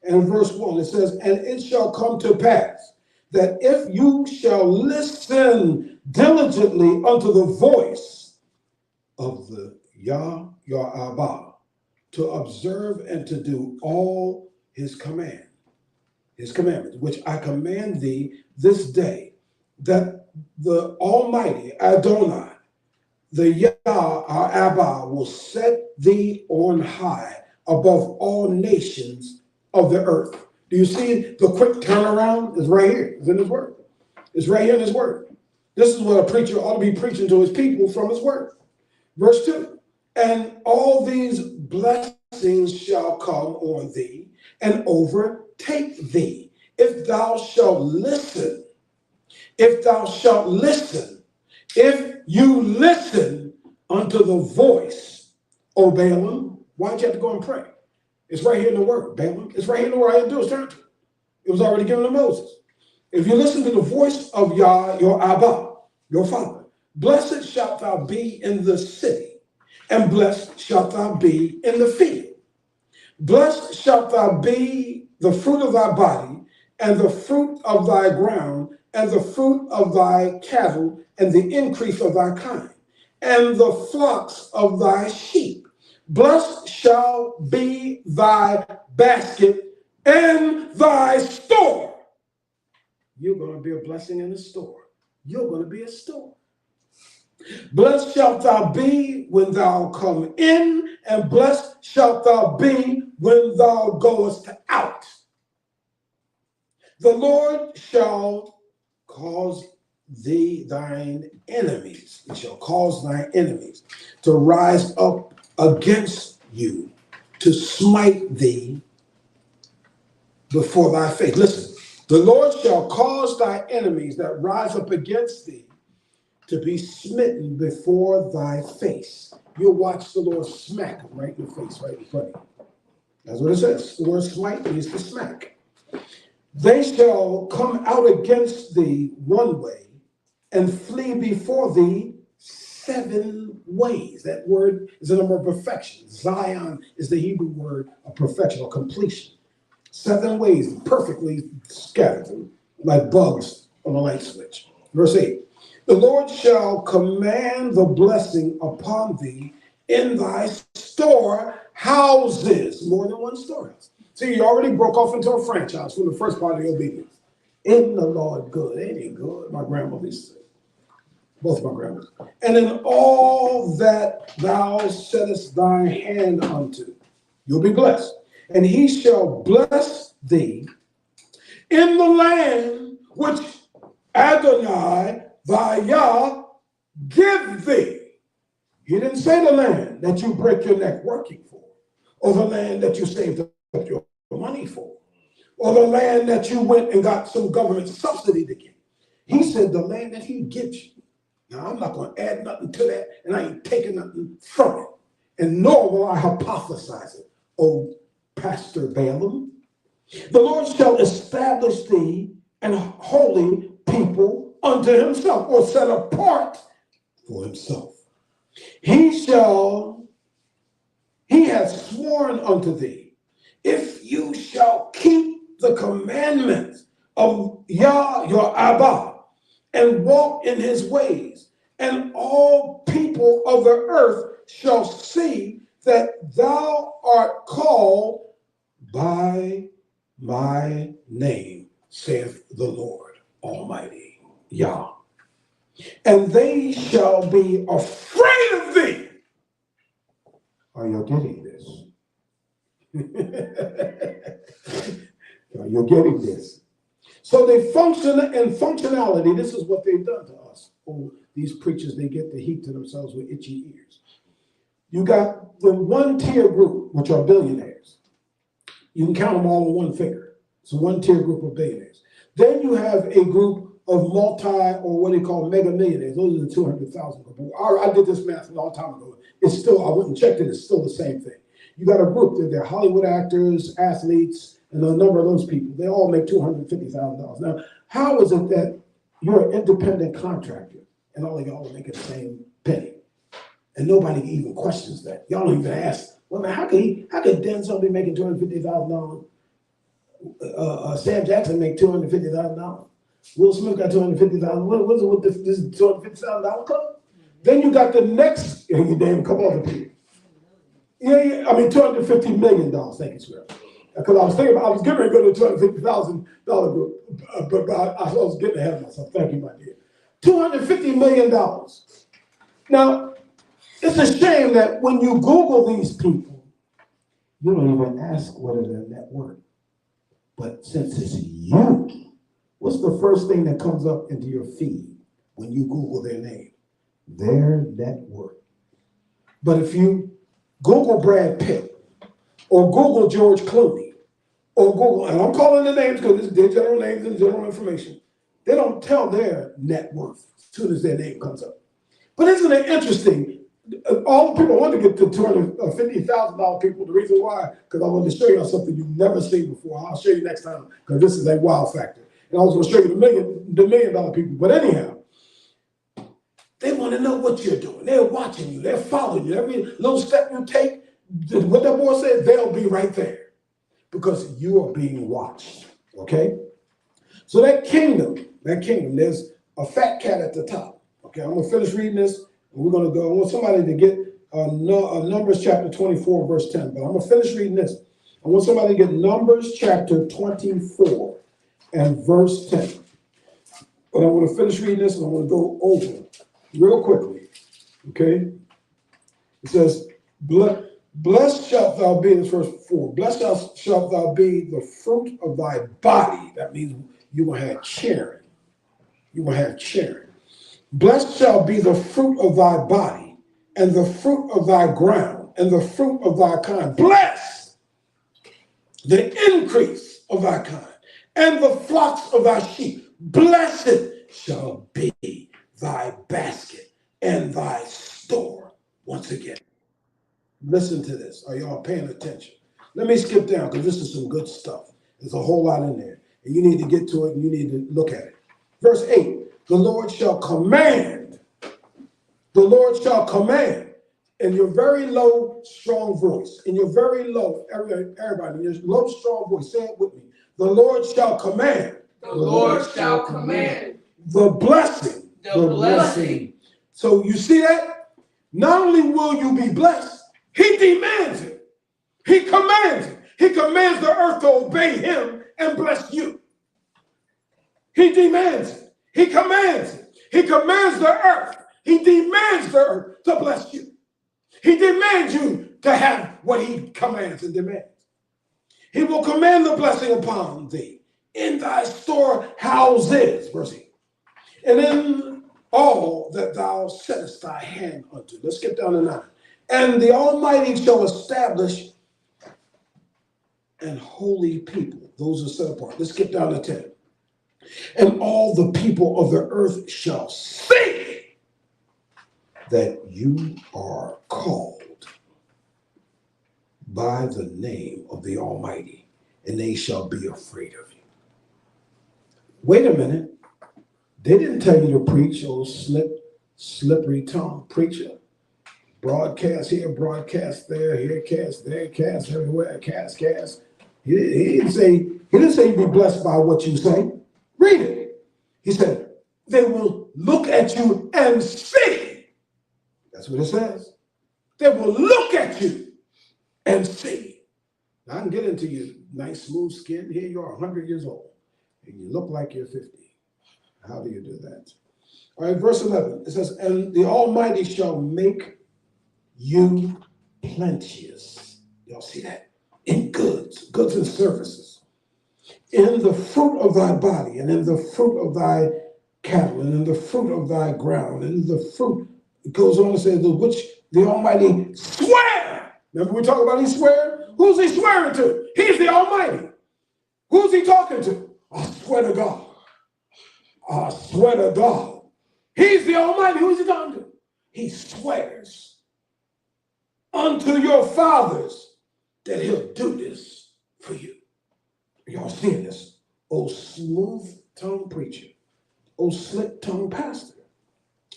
And in verse 1, it says, and it shall come to pass that if you shall listen diligently unto the voice of the Yah, your Abba, to observe and to do all his commandments, which I command thee this day, that the Almighty, Adonai, the Yah, our Abba, will set thee on high above all nations of the earth. Do you see the quick turnaround? It's right here. It's in his word. It's right here in his word. This is what a preacher ought to be preaching to his people from his word. Verse 2, and all these blessings shall come on thee and overtake thee, if thou shalt listen. If thou shalt listen, if you listen unto the voice, O Balaam. Why'd you have to go and pray? It's right here in the word, Balaam. It's right here in the word. All you have to do is turn to it. It was already given to Moses. If you listen to the voice of Yah, your Abba, your father, blessed shalt thou be in the city, and blessed shalt thou be in the field. Blessed shalt thou be the fruit of thy body, and the fruit of thy ground, and the fruit of thy cattle, and the increase of thy kind, and the flocks of thy sheep. Blessed shall be thy basket and thy store. You're going to be a blessing in the store. You're going to be a store. Blessed shalt thou be when thou come in, and blessed shalt thou be when thou goest out. The Lord shall cause thine enemies, he shall cause thine enemies to rise up against you, to smite thee before thy face. Listen, the Lord shall cause thy enemies that rise up against thee to be smitten before thy face. You'll watch the Lord smack them right in the face, right in front of you. That's what it says. The word smite means to smack. They shall come out against thee one way and flee before thee 7 ways. That word is a number of perfection. Zion is the Hebrew word of perfection or completion. 7 ways perfectly scattered them like bugs on a light switch. Verse 8, the Lord shall command the blessing upon thee in thy storehouses. More than one storehouse. See, you already broke off into a franchise from the first part of the obedience. Isn't the Lord good? Ain't he good? My grandmother used to say. Both my grandmothers. And in all that thou settest thy hand unto, you'll be blessed. And he shall bless thee in the land which Adonai thy Yah give thee. He didn't say the land that you break your neck working for, or the land that you saved up your money for, or the land that you went and got some government subsidy to get. He said the land that he gives you. Now, I'm not going to add nothing to that, and I ain't taking nothing from it, and nor will I hypothesize it, O Pastor Balaam. The Lord shall establish thee an holy people unto himself, or set apart for himself. He hath sworn unto thee, if you shall keep the commandments of Yah, your Abba, and walk in his ways, and all people of the earth shall see that thou art called by my name, saith the Lord Almighty, Yah. And they shall be afraid of thee. Are you getting this? Are you getting this? So they function in functionality. This is what they've done to us. Oh, these preachers, they get the heat to themselves with itchy ears. You got the 1-tier group, which are billionaires. You can count them all on one finger. It's a 1-tier group of billionaires. Then you have a group of multi, or what they call mega millionaires. Those are the 200,000 group. I did this math a long time ago. It's still, I went and checked it, it's still the same thing. You got a group that they're Hollywood actors, athletes, and a number of those people. They all make $250,000. Now, how is it that you're an independent contractor and all of y'all are making the same penny? And nobody even questions that. Y'all don't even ask, well, man, how could Denzel be making $250,000? Sam Jackson make $250,000. Will Smith got $250,000. What is it with this $250,000 club? Then you got the next, you damn a couple other people. Yeah, I mean $250 million. Thank you, sir. Because I was thinking I was getting ready to go to $250,000 group, but I was getting ahead of myself. Thank you, my dear. $250 million. Now, it's a shame that when you Google these people, you don't even ask what are their net worth. But since it's you, what's the first thing that comes up into your feed when you Google their name? Their net worth. But if you Google Brad Pitt, or Google George Clooney, or Google, and I'm calling the names because they're general names and general information, they don't tell their net worth as soon as their name comes up. But isn't it interesting? All the people, I want to get to $250,000 people. The reason why, because I want to show you something you've never seen before. I'll show you next time, because this is a wow factor. And I was going to show you the $1 million people. But anyhow, they want to know what you're doing. They're watching you. They're following you. Every little step you take, what that boy said, they'll be right there because you are being watched. Okay? So that kingdom, there's a fat cat at the top. Okay, I'm going to finish reading this, and we're going to go. I want somebody to get Numbers chapter 24, verse 10, but I'm going to finish reading this. I want somebody to get Numbers chapter 24 and verse 10. But I want to finish reading this, and I want to go over real quickly. Okay? It says, blessed shalt thou be, this verse 4, blessed shalt thou be the fruit of thy body. That means you will have cheering. You will have cheering. Blessed shall be the fruit of thy body, and the fruit of thy ground, and the fruit of thy kind. Blessed the increase of thy kind, and the flocks of thy sheep. Blessed shall be thy basket and thy store. Once again, listen to this. Are y'all paying attention? Let me skip down because this is some good stuff. There's a whole lot in there, and you need to get to it, and you need to look at it. Verse 8. The Lord shall command. The Lord shall command in your very low, strong voice. In your very low, everybody, in your low, strong voice. Say it with me. The Lord shall command. The Lord shall command. The blessing. The blessing. So you see that? Not only will you be blessed, he demands it. He commands it. He commands the earth to obey him and bless you. He demands it. He commands it. He commands the earth. He demands the earth to bless you. He demands you to have what he commands and demands. He will command the blessing upon thee in thy storehouses, verse 8, and in all that thou settest thy hand unto. Let's skip down to 9. And the Almighty shall establish an holy people. Those are set apart. Let's skip down to 10. And all the people of the earth shall see that you are called by the name of the Almighty, and they shall be afraid of you. Wait a minute. They didn't tell you to preach, old slippery tongue preacher. Broadcast here, broadcast there, here cast, there cast, everywhere, cast. He didn't say you be blessed by what you say. Read it. He said, they will look at you and see. That's what it says. They will look at you and see. Now, I can get into your nice, smooth skin. Here you are, 100 years old, and you look like you're 50. How do you do that? All right, verse 11. It says, and the Almighty shall make you plenteous. Y'all see that? In goods and services. In the fruit of thy body, and in the fruit of thy cattle, and in the fruit of thy ground, and in the fruit, it goes on to say, which the Almighty swear. Remember we talk about he swear? Who's he swearing to? He's the Almighty. Who's he talking to? I swear to God. I swear to God. He's the Almighty. Who's he talking to? He swears unto your fathers that he'll do this for you. Y'all seeing this? Oh, smooth-tongued preacher. Oh, slick-tongued pastor.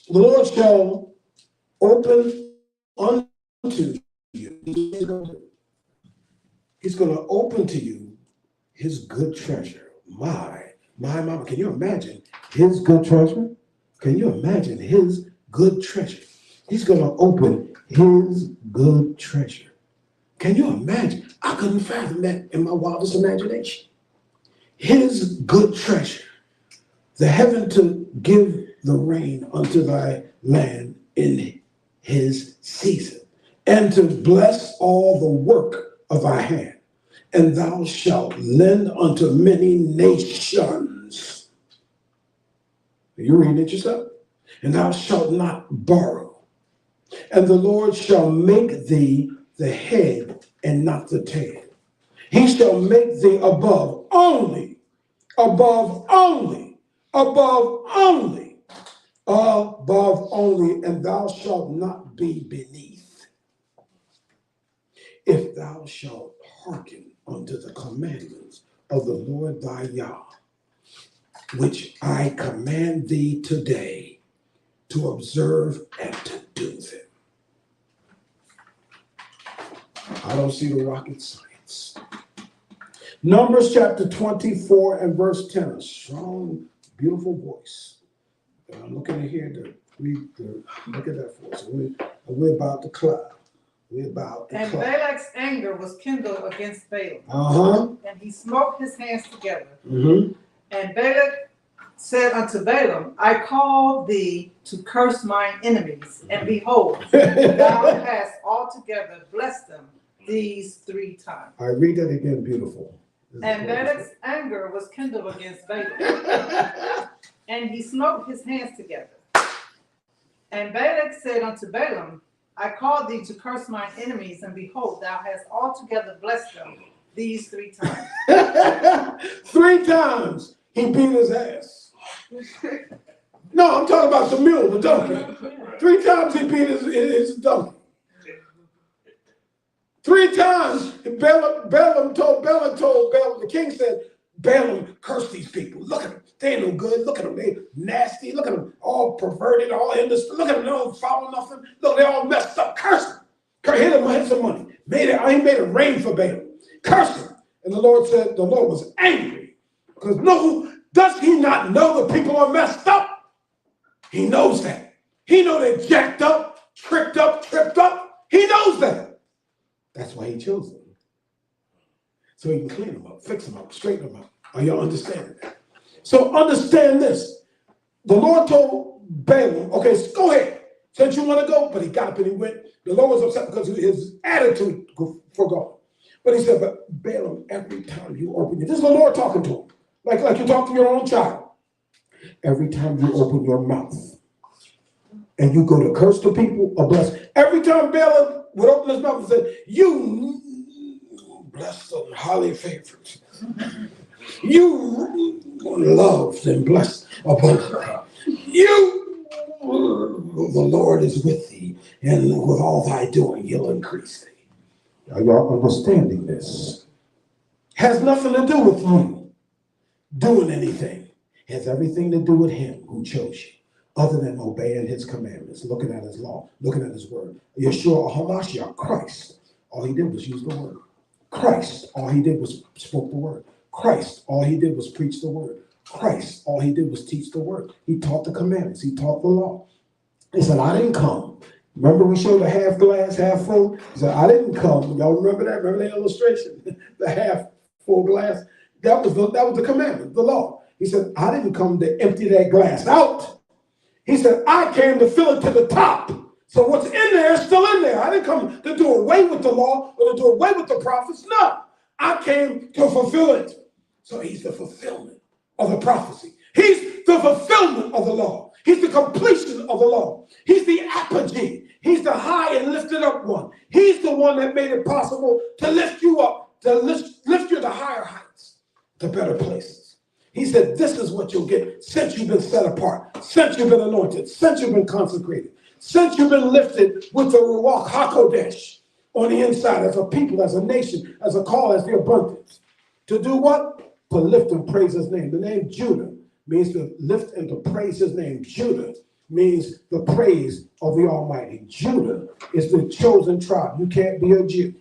The Lord shall open unto you. He's going to open to you his good treasure. My mama, can you imagine his good treasure? Can you imagine his good treasure? He's going to open his good treasure. Can you imagine? I couldn't fathom that in my wildest imagination. His good treasure. The heaven to give the rain unto thy land in his season, and to bless all the work of thy hand. And thou shalt lend unto many nations. You reading it yourself? And thou shalt not borrow. And the Lord shall make thee the head and not the tail. He shall make thee above only, above only, above only, above only, and thou shalt not be beneath. If thou shalt hearken unto the commandments of the Lord thy Yah, which I command thee today to observe and to do them. I don't see the rocket science. Numbers chapter 24 and verse 10, a strong, beautiful voice. And I'm looking at here to read look at that for us. We're about to cloud. We're about to And cloud. Balak's anger was kindled against Balaam. And he smote his hands together. And Balak said unto Balaam, I called thee to curse mine enemies, and behold, thou hast altogether blessed them these 3 times. I read that again, beautiful. And Balak's anger was kindled against Balaam, and he smote his hands together. And Balak said unto Balaam, I called thee to curse mine enemies, and behold, thou hast altogether blessed them these 3 times. 3 times he beat his ass. No, I'm talking about the mule, the donkey. 3 times he beat his donkey. 3 times Balak told Balaam, the king said, Balaam, curse these people. Look at them. They ain't no good. Look at them. They nasty. Look at them. All perverted, all in this. Look at them. They don't follow nothing. Look, they all messed up. Curse them. Hit them some money. He made it rain for Balaam. Curse him. And the Lord said, the Lord was angry. Because does he not know the people are messed up? He knows that. He knows they're jacked up, tricked up, tripped up. He knows that. That's why he chose them. So he can clean them up, fix them up, straighten them up. Are y'all understanding that? So understand this. The Lord told Balaam, okay, go ahead. Since you want to go, but he got up and he went. The Lord was upset because of his attitude for God. But he said, but Balaam, every time you open your, this is the Lord talking to him. Like you talk to your own child. Every time you open your mouth and you go to curse the people or bless, every time Balaam would open his mouth and say, you blessed and highly favored. You loved and blessed abundantly. You, the Lord is with thee, and with all thy doing, he'll increase thee. Are y'all understanding this? Has nothing to do with you doing anything. Has everything to do with him who chose you, other than obeying his commandments, looking at his law, looking at his word. Yeshua HaMashiach, Christ, all he did was use the word. Christ, all he did was spoke the word. Christ, all he did was preach the word. Christ, all he did was teach the word. He taught the commandments. He taught the law. He said, I didn't come. Remember we showed the half glass, half full? He said, I didn't come. Y'all remember that? Remember the illustration? The half full glass? That was the commandment, the law. He said, I didn't come to empty that glass out. He said, I came to fill it to the top. So what's in there is still in there. I didn't come to do away with the law or to do away with the prophets. No, I came to fulfill it. So he's the fulfillment of the prophecy. He's the fulfillment of the law. He's the completion of the law. He's the apogee. He's the high and lifted up one. He's the one that made it possible to lift you up, to lift you to higher heights, to better places. He said, this is what you'll get since you've been set apart, since you've been anointed, since you've been consecrated, since you've been lifted with the Ruach HaKodesh on the inside as a people, as a nation, as a call, as the abundance. To do what? To lift and praise his name. The name Judah means to lift and to praise his name. Judah means the praise of the Almighty. Judah is the chosen tribe. You can't be a Jew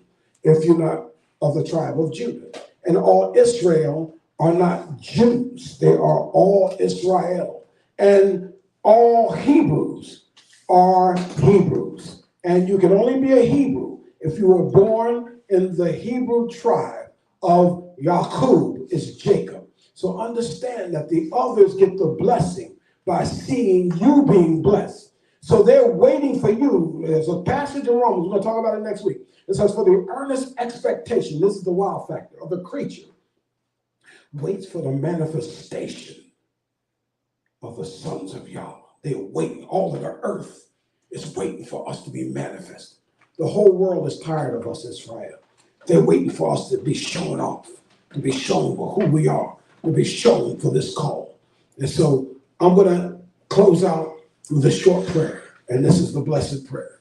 if you're not of the tribe of Judah. And all Israel are not Jews. They are all Israel. And all Hebrews are Hebrews. And you can only be a Hebrew if you were born in the Hebrew tribe of Yaakov, is Jacob. So understand that the others get the blessing by seeing you being blessed. So they're waiting for you. There's a passage in Romans, we're going to talk about it next week. It says, for the earnest expectation, this is the wow factor of the creature, waits for the manifestation of the sons of Yahweh. They're waiting. All of the earth is waiting for us to be manifested. The whole world is tired of us, Israel. They're waiting for us to be shown off, to be shown for who we are, to be shown for this call. And so I'm going to close out with a short prayer, and this is the blessed prayer.